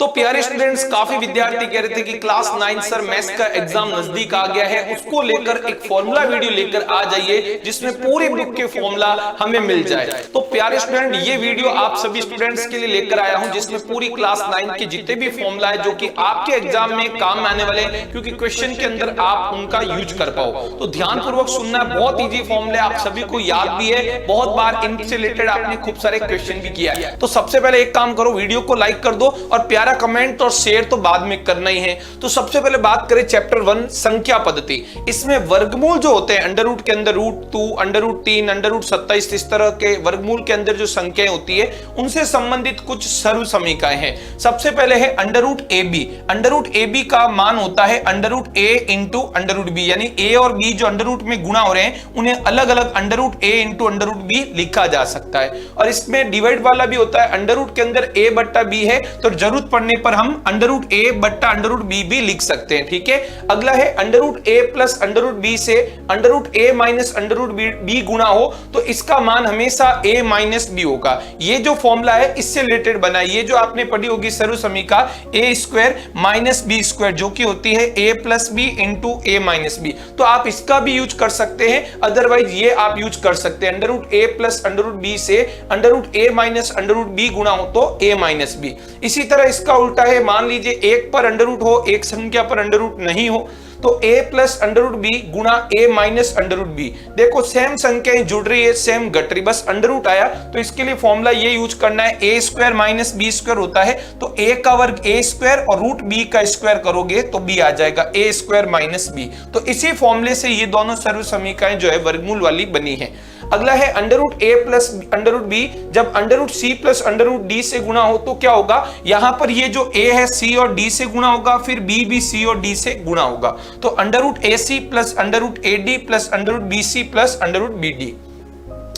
तो प्यारे स्टूडेंट्स, काफी विद्यार्थी कह रहे थे कि क्लास 9 सर मैथ्स का एग्जाम नजदीक आ गया है, उसको लेकर एक फॉर्मूला वीडियो लेकर आ जाइए जिसमें पूरी बुक के फॉर्मूला हमें मिल जाए। तो प्यारे स्टूडेंट, ये वीडियो आप सभी स्टूडेंट्स के लिए लेकर आया हूं जिसमें पूरी क्लास 9 के जितने भी फॉर्मूला है जो कि आपके एग्जाम में काम में आने वाले, क्योंकि क्वेश्चन के अंदर आप उनका यूज कर पाओ। तो ध्यानपूर्वक सुनना, बहुत इजी फॉर्मूले, आप सभी को याद भी है, बहुत बार इनसे रिलेटेड आपने खूब सारे क्वेश्चन भी किया है। तो सबसे पहले एक काम करो, वीडियो को लाइक कर दो और प्यारा कमेंट और शेयर तो बाद में करना ही है। तो सबसे पहले बात करें चैप्टर 1 संख्या पद्धति। इसमें वर्गमूल जो होते हैं, अंडर रूट के अंदर √2, अंडर रूट 3, अंडर रूट 27, इस तरह के वर्गमूल के अंदर जो संख्याएं होती है उनसे संबंधित कुछ सर्व समीकरण हैं। सबसे पहले है under root AB। Under root AB का मान होता है under root A into under root B, यानी A और B जो अंडर रूट में गुणा हो रहे हैं उन्हें अलग अलग under root A into under root B लिखा जा सकता है। और इसमें डिवाइड वाला भी होता है, अंडर रूट के अंदर A बट्टा B है तो जरूरत पड़ने पर हम अंडर रूट A बट्टा अंडर रूट B भी लिख सकते हैं। ठीक है, अगला है under root A plus under root B से under root A minus under root B गुणा हो तो इसका मान हमेशा A माइनस B होगा। ये जो फॉर्मूला है इससे रिलेटेड बना है, ये जो आपने पढ़ी होगी सर्व समीका A square minus B square जो कि होती है A plus B into A minus B। तो आप इसका भी यूज कर सकते हैं, अदरवाइज ये आप यूज कर सकते हैं, under root A plus under root B से under root A minus under root B गुणा हो तो A माइनस B। इसी तरह इसका उल्टा है, मान लीजिए एक पर अंडर रूट हो, एक संख्या पर अंडर रूट नहीं हो तो A plus under root B गुणा A minus under root B। देखो सेम संख्याएं जुड़ रही है, सेम घट रही, बस अंडर रूट आया तो इसके लिए फॉर्मूला ये यूज करना है, A square minus B square होता है तो A का वर्ग A स्क्वायर और रूट B का स्क्वायर करोगे तो B आ जाएगा, A स्क्वायर माइनस B। तो इसी फॉर्मूले से ये दोनों सर्व समीकरण जो है वर्गमूल वाली बनी है। अगला है under root A plus under root B, जब under root C plus under root D से गुणा हो तो क्या होगा, यहां पर ये जो A है C और D से गुणा होगा, फिर B भी C और D से गुणा होगा तो under root AC plus under root AD plus under root BC plus under root BD।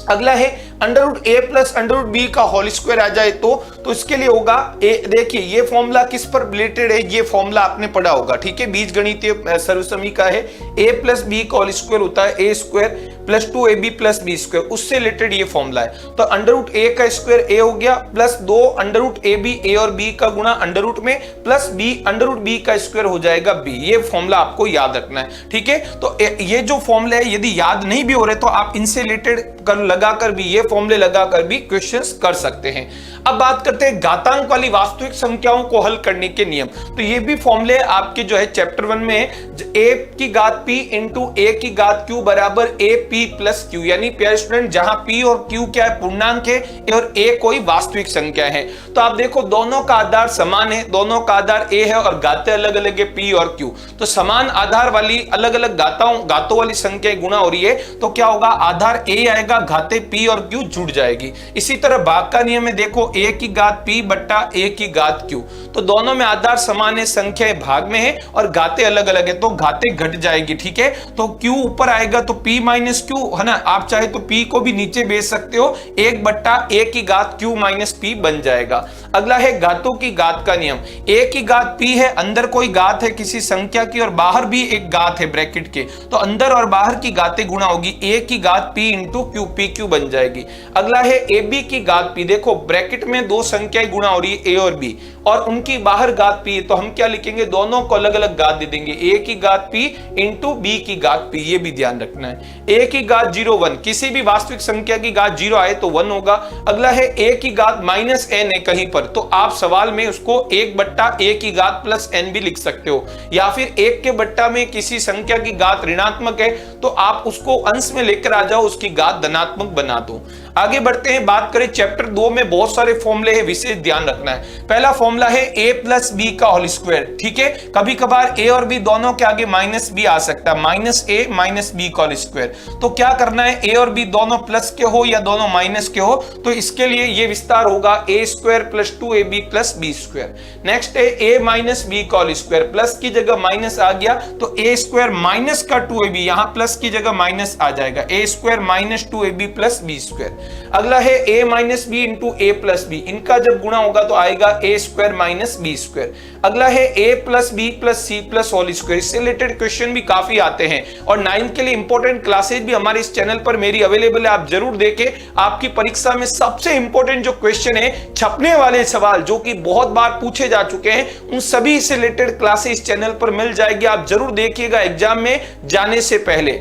अगला है under root A plus under root B का होल स्क्वायर आ जाए तो इसके लिए होगा देखिए ये फॉर्मूला किस पर रिलेटेड है, ये फॉर्मूला आपने पढ़ा होगा। ठीक है, बीजगणितीय सर्व समीकरण है, A प्लस B का होल स्क्वायर होता है A square plus 2AB plus B square, उससे रिलेटेड ये फॉर्मूला है। तो अंडर रूट A का स्क्वायर A हो गया plus 2 under root AB, A और B का गुणा अंडर रूट में plus B under root B का स्क्वायर हो जाएगा B। ये फॉर्मूला आपको याद रखना है। ठीक है, तो ये जो फॉर्मूला है यदि याद नहीं भी हो रहे तो आप इनसे रिलेटेड लगाकर भी, ये फॉर्मूले लगाकर भी क्वेश्चंस कर सकते हैं। अब बात करते हैं घातांक वाली वास्तविक संख्याओं को हल करने के नियम। तो ये भी फॉर्मूले आपके जो है चैप्टर 1 में A की घात P इंटू A की घात Q बराबर AP प्लस Q, यानी प्यारे स्टूडेंट जहां P और Q क्या है, पूर्णांक है और A कोई वास्तविक संख्या है। तो आप देखो दोनों का आधार समान है, दोनों का आधार A है और घातें अलग अलग है P और Q, तो समान आधार वाली अलग अलग घातों वाली संख्या गुणा हो रही है तो क्या होगा, आधार A आएगा, घातें P और Q जुड़ जाएगी। इसी तरह भाग का नियम में देखो A की घात P बट्टा A की घात Q, तो दोनों में आधार समान है, संख्याएं भाग में है और घातें अलग अलग है तो घातें घट जाएगी। ठीक है, तो Q ऊपर आएगा तो P माइनस Q है ना, आप चाहे तो P को भी नीचे भेज सकते हो, 1 बट्टा A की घात Q माइनस P बन जाएगा। अगला है घातों की घात का नियम। A की घात P है, अंदर कोई घात है किसी संख्या की और बाहर भी एक घात है ब्रैकेट के, तो अंदर और बाहर की घातें गुणा होगी, A की घात P इंटू Q, PQ बन जाएगी। अगला है AB की घात P, देखो ब्रैकेट में दो संख्याएं गुणा हो रही है A और B और उनकी बाहर घात P, तो हम क्या लिखेंगे, दोनों को अलग अलग घात दे देंगे, A की घात P इंटू B की घात P, ये भी ध्यान रखना है। A की घात 0 1, किसी भी वास्तविक संख्या की घात 0 आए तो 1 होगा। अगला है A की घात माइनस n है कहीं पर, तो आप सवाल में उसको 1 बट्टा A की घात प्लस n भी लिख सकते हो, या फिर 1 के बट्टा में किसी संख्या की घात ऋणात्मक है तो आप उसको अंश में लेकर आ जाओ, उसकी घात धनात्मक बना दो। आगे बढ़ते हैं, बात करें चैप्टर 2 में बहुत सारे फॉर्मूले हैं, विशेष ध्यान रखना है। पहला फॉर्मूला है A प्लस B का होल स्क्वायर। ठीक है, कभी कभार A और B दोनों के आगे माइनस B आ सकता है, माइनस A माइनस B का होल स्क्वायर। तो क्या करना है, A और B दोनों प्लस के हो या दोनों माइनस के हो, तो इसके लिए ये विस्तार होगा A square plus 2AB plus B square. Next है A माइनस B का होल स्क्वायर, प्लस की जगह माइनस आ गया तो A स्क्वायर माइनस का 2AB, यहां प्लस की जगह माइनस आ जाएगा, A square minus 2AB plus B square. अगला है a minus B into A plus B, इनका जब गुणा होगा तो आएगा a square minus B square. अगला है a plus B plus C plus whole square, इससे रिलेटेड क्वेश्चन भी काफी आते हैं और 9th के लिए इंपॉर्टेंट क्लासेज भी हमारे इस चैनल पर मेरी अवेलेबल है, आप जरूर देखें। आपकी परीक्षा में सबसे इंपॉर्टेंट जो क्वेश्चन है, छपने वाले सवाल जो कि बहुत बार पूछे जा चुके हैं, उन सभी से रिलेटेड क्लासेज इस चैनल पर मिल जाएगी, आप जरूर देखिएगा एग्जाम में जाने से पहले,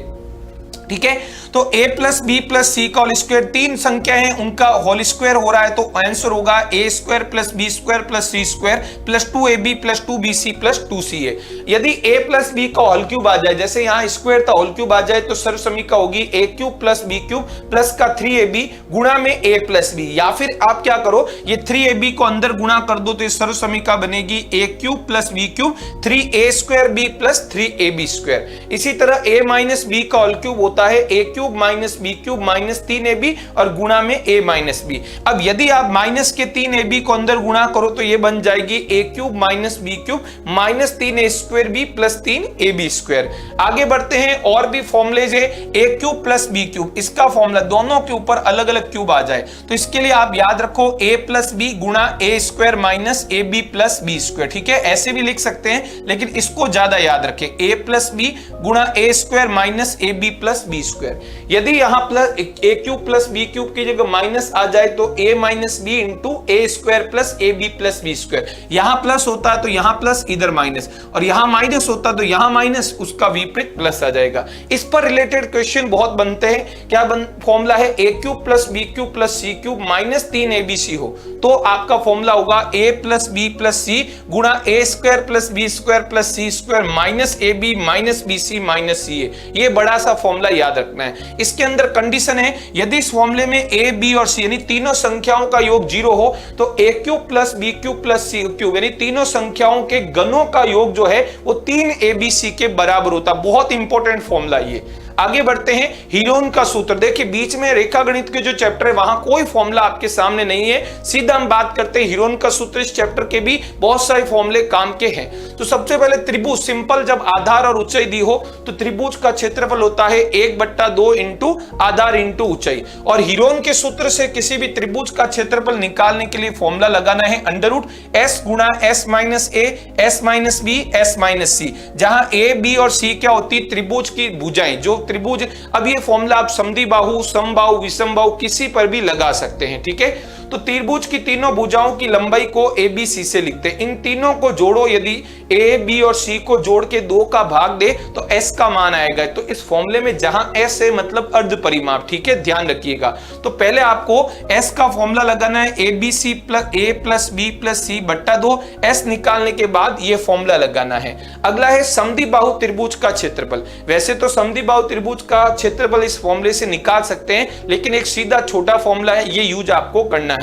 ठीक है। तो a प्लस बी प्लस सी का होल स्क्वायर, तीन संख्या है उनका होल स्क्वायर हो रहा है तो आंसर होगा a square plus B square plus C square plus 2ab plus 2bc plus 2ca। यदि a प्लस बी का होल क्यूब आ जाए, जैसे यहां स्क्वायर था होल क्यूब आ जाए तो सर्वसमीका होगी a cube plus B cube plus का 3ab गुणा में a प्लस बी, या फिर आप क्या करो ये 3ab को अंदर गुणा कर दो तो ये सर्वसमीका बनेगी a cube plus B cube 3a square b plus 3ab square. इसी तरह a माइनस बी का होल क्यूब होता है a cube minus B cube minus 3ab और गुणा में a माइनस बी। अब यदि आप माइनस के 3ab को अंदर गुणा करो तो ये बन जाएगी a cube minus B cube minus 3a square B plus 3ab square. आगे बढ़ते हैं, और भी फॉर्मूलेज है, a cube plus B cube, इसका फॉर्मूला दोनों के ऊपर अलग अलग क्यूब आ जाए तो इसके लिए आप याद रखो a प्लस बी गुणा a square minus ab plus B square, ठीक है। ऐसे भी लिख सकते हैं लेकिन इसको ज्यादा याद रखें, a प्लस बी गुणा a square minus ab plus B square. यदि यहां plus a cube plus B cube की जगह माइनस आ जाए तो a minus B into A square plus A B plus B square, यहां प्लस होता है तो यहां प्लस इधर माइनस, और यहां माइनस होता तो यहां माइनस, उसका विपरीत प्लस आ जाएगा। इस पर रिलेटेड क्वेश्चन बहुत बनते हैं। क्या फॉर्मूला है a cube plus B cube plus C cube minus 3abc हो तो आपका फॉर्मूला होगा a plus B plus c गुणा a square plus B square plus C square minus a b minus b c minus c a. ये बड़ा सा formula याद रखना है। इसके अंदर कंडीशन है, यदि इस फॉर्मूले में a b और c यानी तीनों संख्याओं का योग 0 हो तो a cube plus B cube plus C cube यानी तीनों संख्याओं के गणों का योग जो है वो 3abc के बराबर होता। बहुत इंपॉर्टेंट फॉर्मूला ये। आगे बढ़ते हैं, हीरोन का सूत्र। देखिए बीच में रेखा गणित के जो चैप्टर है वहां कोई फॉर्मूला आपके सामने नहीं है, सीधा हम बात करते हैं हीरोन का सूत्र। इस चैप्टर के भी बहुत सारे फॉर्मूले काम के हैं। तो सबसे पहले त्रिभुज, सिंपल जब आधार और ऊंचाई दी हो तो त्रिभुज का क्षेत्रफल होता है 1/2 इंटू आधार इंटू ऊंचाई, और हीरोन के सूत्र से किसी भी त्रिभुज का क्षेत्रफल निकालने के लिए फॉर्मूला लगाना है अंडर s गुणा s minus a s minus b s minus c, जहां a b और c क्या होती है त्रिभुज की भुजाएं, जो त्रिभुज। अब ये फॉर्मूला आप समद्विबाहु, समबाहु, विषमबाहु किसी पर भी लगा सकते हैं, ठीक है। तो त्रिभुज की तीनों भुजाओं की लंबाई को ए बी सी से लिखते हैं। इन तीनों को जोड़ो, यदि ए बी और सी को जोड़ के 2 का भाग दे तो एस का मान आएगा। तो इस फॉर्मूले में जहां एस है मतलब अर्ध परिमाप, ठीक है, ध्यान रखिएगा। तो पहले आपको एस का फॉर्मूला लगाना है, a b c plus a plus B plus c बट्टा 2। एस निकालने के बाद ये फॉर्मूला लगाना है। अगला है समद्विबाहु त्रिभुज का क्षेत्रफल। वैसे तो समद्विबाहु त्रिभुज का क्षेत्रफल इस फॉर्मूले से निकाल सकते हैं, लेकिन एक सीधा छोटा फॉर्मूला है, ये यूज आपको करना है।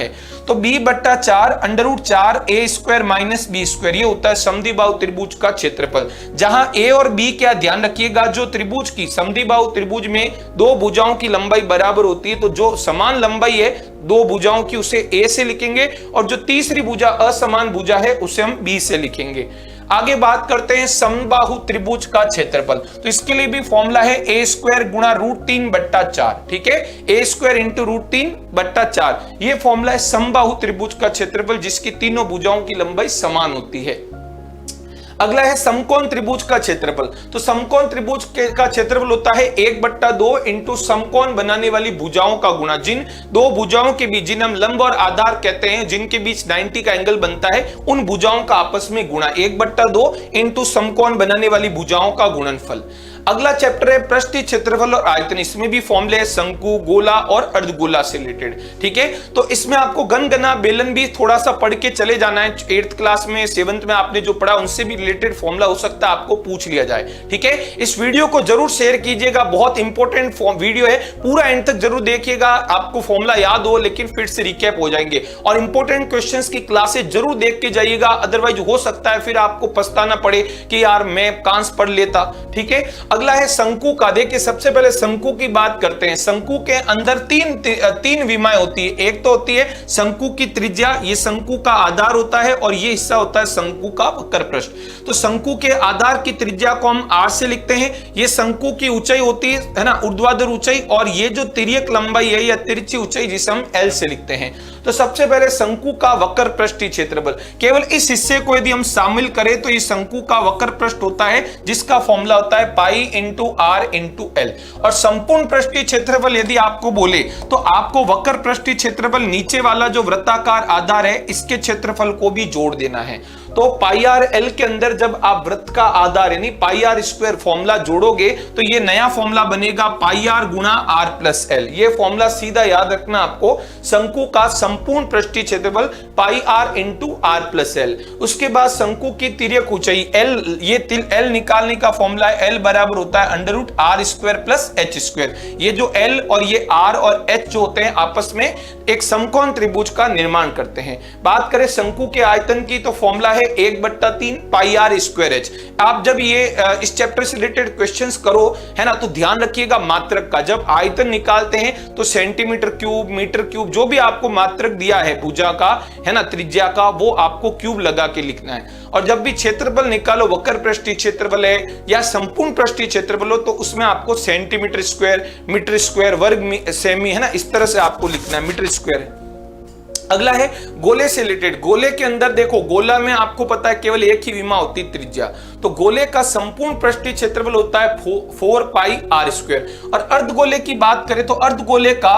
तो b/4 √4 a square minus B square, ये होता है समद्विबाहु त्रिभुज का क्षेत्रफल। जहां a और b, क्या ध्यान रखिएगा, जो त्रिभुज की समद्विबाहु त्रिभुज में 2 भुजाओं की लंबाई बराबर होती है, तो जो समान लंबाई है 2 भुजाओं की उसे a से लिखेंगे, और जो तीसरी भुजा असमान भुजा है उसे हम b से लिखेंगे। आगे बात करते हैं समबाहु त्रिभुज का क्षेत्रफल। तो इसके लिए भी फॉर्मूला है a स्क्वायर गुणा √3/4, ठीक है, a स्क्वायर इंटू √3/4। ये फॉर्मूला है समबाहु त्रिभुज का क्षेत्रफल जिसकी तीनों भुजाओं की लंबाई समान होती है। अगला है समकोण त्रिभुज का क्षेत्रफल। तो समकोण त्रिभुज का क्षेत्रफल होता है 1/2 इंटू समकोण बनाने वाली भुजाओं का गुणा, जिन 2 भुजाओं के बीच, जिन हम लंब और आधार कहते हैं, जिनके बीच 90 का एंगल बनता है, उन भुजाओं का आपस में गुणा। 1/2 इंटू समकोण बनाने वाली भुजाओं का गुणनफल। अगला चैप्टर है पृष्ठीय क्षेत्रफल और आयतन। इसमें भी फॉर्मूले है शंकु, गोला और अर्धगोला से रिलेटेड, ठीक है। तो इसमें आपको गणगणा, बेलन भी थोड़ा सा पढ़ के चले जाना है। 8th क्लास में, 7th में आपने जो पढ़ा उनसे भी रिलेटेड फॉर्मूला हो सकता है आपको पूछ लिया जाए, ठीक है। इस वीडियो को जरूर शेयर कीजिएगा, बहुत इंपॉर्टेंट वीडियो है, पूरा एंड तक जरूर देखिएगा। आपको फॉर्मूला याद हो लेकिन फिर से रिकैप हो जाएंगे, और इंपॉर्टेंट क्वेश्चंस की क्लासेस जरूर देख के जाइएगा, अदरवाइज हो सकता है फिर आपको पछताना पड़े कि यार मैं कांस पढ़ लेता, ठीक है। अगला है शंकु का। देखिए सबसे पहले शंकु की बात करते हैं। शंकु के अंदर तीन विमाएं होती है। एक तो होती है शंकु की त्रिज्या, ये शंकु का आधार होता है, और ये हिस्सा होता है शंकु का वक्र पृष्ठ। तो शंकु के आधार की त्रिज्या को हम r से लिखते हैं। ये शंकु की ऊंचाई होती है ना, ऊर्ध्वाधर ऊंचाई, और ये जो तिर्यक लंबाई है या तिरछी ऊंचाई जिसे हम l से लिखते हैं। तो सबसे पहले शंकु का वक्र पृष्ठीय क्षेत्रफल, केवल इस हिस्से को यदि हम शामिल करें तो ये शंकु का वक्र पृष्ठ होता है, जिसका फॉर्मूला होता है pi into R into L. और संपूर्ण पृष्ठीय क्षेत्रफल यदि आपको बोले तो आपको वक्र पृष्ठीय क्षेत्रफल नीचे वाला जो वृत्ताकार आधार है इसके क्षेत्रफल को भी जोड़ देना है। तो पाई आर एल के अंदर जब आप वृत्त का आधार यानी पाई आर स्क्वायर फॉर्मूला जोड़ोगे तो ये नया फॉर्मूला बनेगा पाई आर गुना आर प्लस एल। ये फॉर्मूला सीधा याद रखना आपको, शंकु का संपूर्ण पृष्ठीय क्षेत्रफल pi r into r plus l. उसके बाद शंकु की तिर्यक ऊंचाई एल, ये एल निकालने का फॉर्मूला है एल बराबर होता है under root R square plus H square. ये जो एल और ये आर और एच जो होते हैं आपस में एक समकोण त्रिभुज का निर्माण करते हैं। बात करें शंकु के आयतन की तो फॉर्मूला है 1/3 पाई आर स्क्वायर एच। आप जब ये इस चैप्टर से रिलेटेड क्वेश्चंस करो है ना, तो ध्यान रखिएगा मात्रक का। जब आयतन निकालते हैं तो सेंटीमीटर क्यूब, मीटर क्यूब, जो भी आपको मात्रक दिया है भुजा का है ना, त्रिज्या का, वो आपको क्यूब लगा के लिखना है। और जब भी क्षेत्रफल निकालो, वक्र पृष्ठीय क्षेत्रफल है या संपूर्ण पृष्ठीय क्षेत्रफल हो, तो उसमें आपको सेंटीमीटर स्क्वायर, मीटर स्क्वायर, वर्ग सेमी है ना, इस तरह से आपको लिखना है, मीटर स्क्वायर। अगला है गोले से रिलेटेड। गोले के अंदर देखो, गोला में आपको पता है केवल एक ही विमा होती है, त्रिज्या। तो गोले का संपूर्ण पृष्ठीय क्षेत्रफल होता है 4 पाई आर स्क्वायर। और अर्धगोले की बात करें तो अर्धगोले का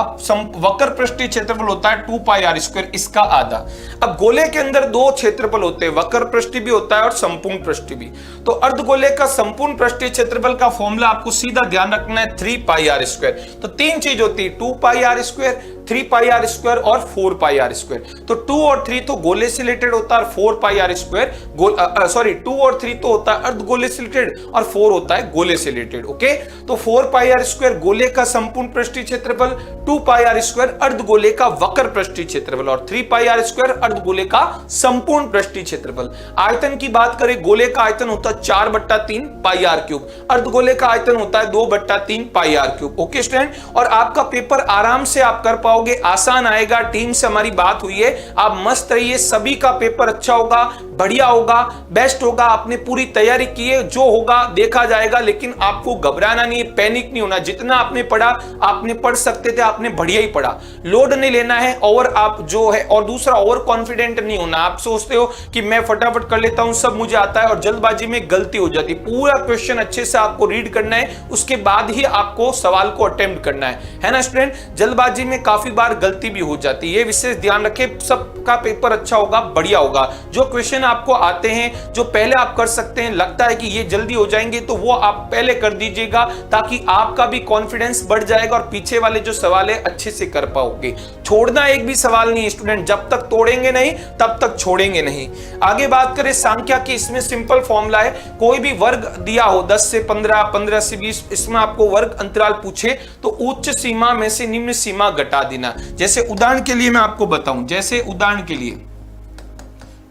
वक्र पृष्ठीय क्षेत्रफल होता है 2 पाई आर स्क्वायर, इसका आधा। अब गोले के अंदर दो क्षेत्रफल होते हैं, वक्र पृष्ठीय भी होता है और संपूर्ण पृष्ठीय भी। तो अर्धगोले का संपूर्ण पृष्ठीय क्षेत्रफल का फॉर्मूला आपको सीधा ध्यान रखना है 3 पाई आर स्क्वायर। तो तीन चीज होती है, 2 pi r square, 3 pi r square और 4 पाई आर स्क्वायर। तो 2 और 3 तो गोले से रिलेटेड होता है, 4 पाई आर स्क्वायर 2 और 3 तो होता है अर्धगोले से रिलेटेड और 4 होता है गोले से रिलेटेड। ओके, तो 4 पाई आर स्क्वायर गोले का संपूर्ण पृष्ठीय क्षेत्रफल, 2 पाई आर स्क्वायर अर्धगोले का वक्र पृष्ठीय क्षेत्रफल, और 3 पाई आर स्क्वायर अर्धगोले का संपूर्ण पृष्ठीय क्षेत्रफल। आयतन की बात करें, गोले का आयतन होता है 4/3 पाई आर क्यूब, अर्धगोले का आयतन होता है 2/3 पाई आर क्यूब। ओके स्टूडेंट, और आपका पेपर आराम से आप कर पाओगे, आसान आएगा। टीम से हमारी बात हुई है, आप मस्त रहिए, सभी का पेपर अच्छा होगा, बढ़िया होगा, बेस्ट होगा। आपने पूरी तैयारी की है, जो होगा देखा जाएगा, लेकिन आपको घबराना नहीं है, पैनिक नहीं होना। जितना आपने पढ़ा, आपने पढ़ सकते थे, आपने बढ़िया ही पढ़ा, लोड नहीं लेना है। और आप जो है, और दूसरा ओवर कॉन्फिडेंट नहीं होना। आप सोचते हो कि मैं फटाफट कर लेता हूं, सब मुझे आता है, और जल्दबाजी में गलती हो जाती है। पूरा क्वेश्चन अच्छे से आपको रीड करना है, उसके बाद ही आपको सवाल को अटेम्प्ट करना है ना स्टूडेंट। जल्दबाजी में काफी बार गलती भी हो जाती है, ये विशेष ध्यान रखें। सबका पेपर अच्छा होगा, बढ़िया होगा। जो क्वेश्चन आपको आते हैं, जो पहले आप कर सकते हैं, लगता है कि ये जल्दी हो जाएंगे, तो वो आप पहले कर दीजिएगा, ताकि आपका भी कॉन्फिडेंस बढ़ जाएगा और पीछे वाले जो सवाल है अच्छे से कर पाओगे। छोड़ना एक भी सवाल नहीं है स्टूडेंट, जब तक तोड़ेंगे नहीं तब तक छोड़ेंगे नहीं। आगे बात करें संख्या की, इसमें सिंपल फॉर्मूला है, कोई भी वर्ग दिया हो 10 से 15, 15 से 20, इसमें आपको वर्ग अंतराल पूछे तो उच्च सीमा में से निम्न सीमा घटा देना। जैसे उदाहरण के लिए मैं आपको बताऊं, जैसे उदाहरण के लिए,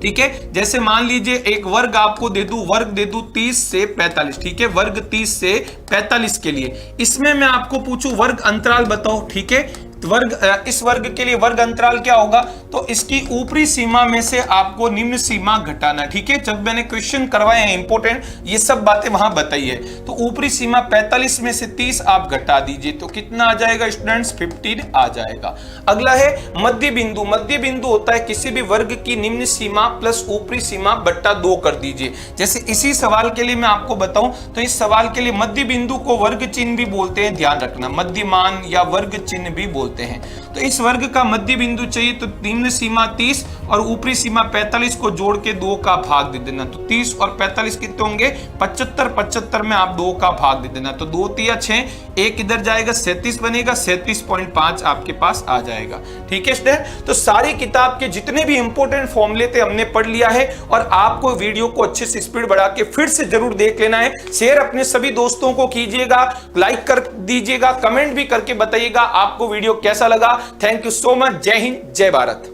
ठीक है, जैसे मान लीजिए एक वर्ग आपको दे दूं, वर्ग दे दूं 30 से 45, ठीक है, वर्ग 30 से 45 के लिए, इसमें मैं आपको पूछूं वर्ग अंतराल बताओ, ठीक है। वर्ग, इस वर्ग के लिए वर्ग अंतराल क्या होगा, तो इसकी ऊपरी सीमा में से आपको निम्न सीमा घटाना, ठीक है। जब मैंने क्वेश्चन करवाए हैं इंपॉर्टेंट, ये सब बातें वहां बताई है। तो ऊपरी सीमा 45 में से 30 आप घटा दीजिए, तो कितना आ जाएगा स्टूडेंट्स, 15 आ जाएगा। अगला है मध्य बिंदु। मध्य बिंदु होता है किसी भी वर्ग की निम्न सीमा प्लस ऊपरी सीमा बट्टा 2 कर दीजिए। जैसे इसी सवाल के लिए मैं आपको बताऊं, तो इस सवाल के लिए मध्य बिंदु को वर्ग चिन्ह भी बोलते हैं, ध्यान रखना, मध्यमान या वर्ग चिन्ह भी बोलते हैं। तो इस वर्ग का मध्य बिंदु चाहिए, तो निम्न सीमा 30 और ऊपरी सीमा 45 को जोड़ के 2 का भाग दे देना। तो 30 और 45 कितने होंगे, 75, 75 में आप 2 का भाग दे देना। तो 2 तिया 6, 1 इधर जाएगा, 37 बनेगा, 37.5 आपके पास आ जाएगा, ठीक है स्टूडेंट। तो सारी किताब के जितने भी इंपॉर्टेंट फॉर्मूले थे हमने पढ़ लिया है, और आपको वीडियो को अच्छे से स्पीड बढ़ा के फिर से जरूर देख लेना है। शेयर अपने सभी दोस्तों को कीजिएगा, लाइक कर दीजिएगा, कमेंट भी करके बताइएगा आपको वीडियो कैसा लगा। Thank you so much. जय हिंद, जय भारत।